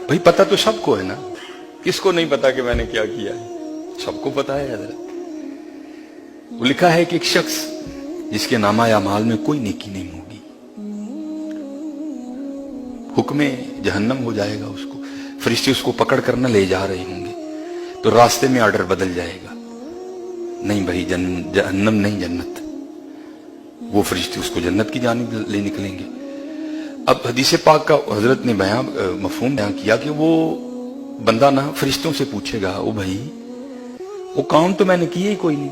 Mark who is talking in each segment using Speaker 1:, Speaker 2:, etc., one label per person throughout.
Speaker 1: भाई पता तो सबको है ना, किसको नहीं पता कि मैंने क्या किया है? सबको पता है हजरत। वो लिखा है कि एक शख्स जिसके नामा या माल में कोई नेकी नहीं होगी, हुक्म जहन्नम हो जाएगा उसको, फरिश्ते उसको पकड़ कर न ले जा रहे होंगे, तो रास्ते में ऑर्डर बदल जाएगा, नहीं भाई जहन्नम नहीं जन्नत। वो फरिश्ते उसको जन्नत की जानिब ले निकलेंगे। अब हदीस पाक का हजरत ने मफहूम बयान किया कि वो बंदा ना फरिश्तों से पूछेगा, ओ भाई वो काम तो मैंने किया ही कोई नहीं,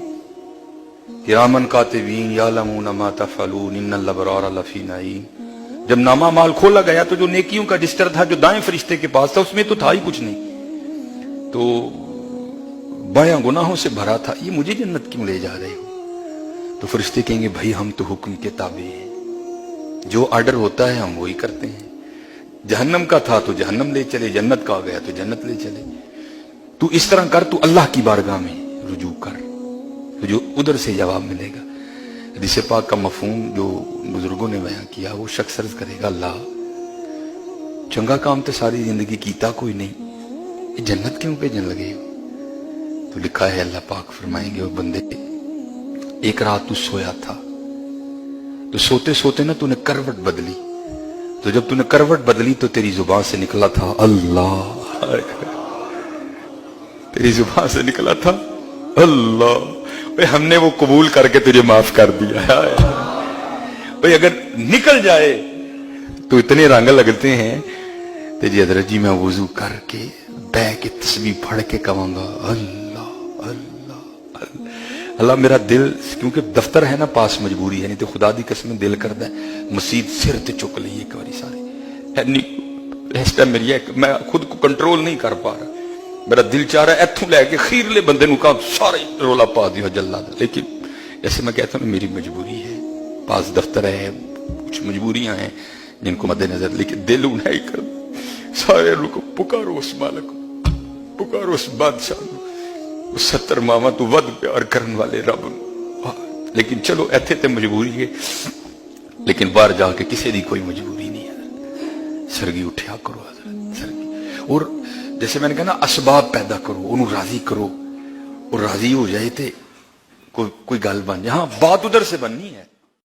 Speaker 1: किरामन कातिबीन यालमून मा तफअलून इन्नल अबरार लफी नईम। जब नामा माल खोला गया तो जो नेकियों का रजिस्टर था जो दाएं फरिश्ते के पास था उसमें तो था ही कुछ नहीं, तो बायां गुनाहों से भरा था, ये मुझे जन्नत क्यों ले जा रहे हो? तो फरिश्ते कहेंगे भाई हम तो हुक्म के ताबे हैं, जो ऑर्डर होता है हम वही करते हैं। जहन्नम का था तो जहन्नम ले चले, जन्नत का आ गया तो जन्नत ले चले। तू इस तरह कर, तू अल्लाह की बारगाह में रुजू कर, तो जो उधर से जवाब मिलेगा। हदीस पाक का मफहूम जो बुजुर्गों ने बयां किया, वो शख्स अर्ज करेगा अल्लाह चंगा काम तो सारी जिंदगी कीता कोई नहीं, ये जन्नत क्यों भेजन लगे हो? तो लिखा है अल्लाह पाक फरमाएंगे वो बंदे एक रात तू सोया था, तो सोते सोते ना तूने करवट बदली, तो जब तूने करवट बदली तो तेरी जुबान से निकला था अल्लाह, तेरी जुबान से निकला था अल्लाह। भाई हमने वो कबूल करके तुझे माफ कर दिया है। भाई अगर निकल जाए तो इतने रंग लगते हैं तेजी हजरत जी मैं वुजू करके बह के तस्बीह पढ़ के कहूंगा अल्लाह अल्लाह अल्लाह। अल्लाह मेरा दिल, क्योंकि दफ्तर है ना पास, मजबूरी है, नहीं तो खुदा दी कसम दिल करदा मसीद सिर ते चुक ली एक बारी सारे। इस टाइम मेरी मैं खुद को कंट्रोल नहीं कर पा रहा, मेरा दिल चाह रहा है इथों लैके खीरले बंदे नूं कहां सारे रोला पा दियो जल्ला दा, लेकिन ऐसे मैं कहता हूं मेरी मजबूरी है, पास दफ्तर है, कुछ मजबूरियां हैं जिनको मद्देनजर, लेकिन दिल उन्हें ही कर सारे लोग पुकारो उस मालिक, पुकारो उस बादशाह, उस 70 मावा तो वध प्यार करने वाले रब। लेकिन चलो इत्थे ते मजबूरी है, लेकिन बाहर जाके किसी की कोई मजबूरी नहीं है। सरगी उठा करो हजरत, सरगी। और जैसे मैंने कहा ना, असबाब पैदा करो, उन्हें राजी करो, और राजी हो जाए तो कोई गल बन जाए। हाँ बात उधर से बननी है।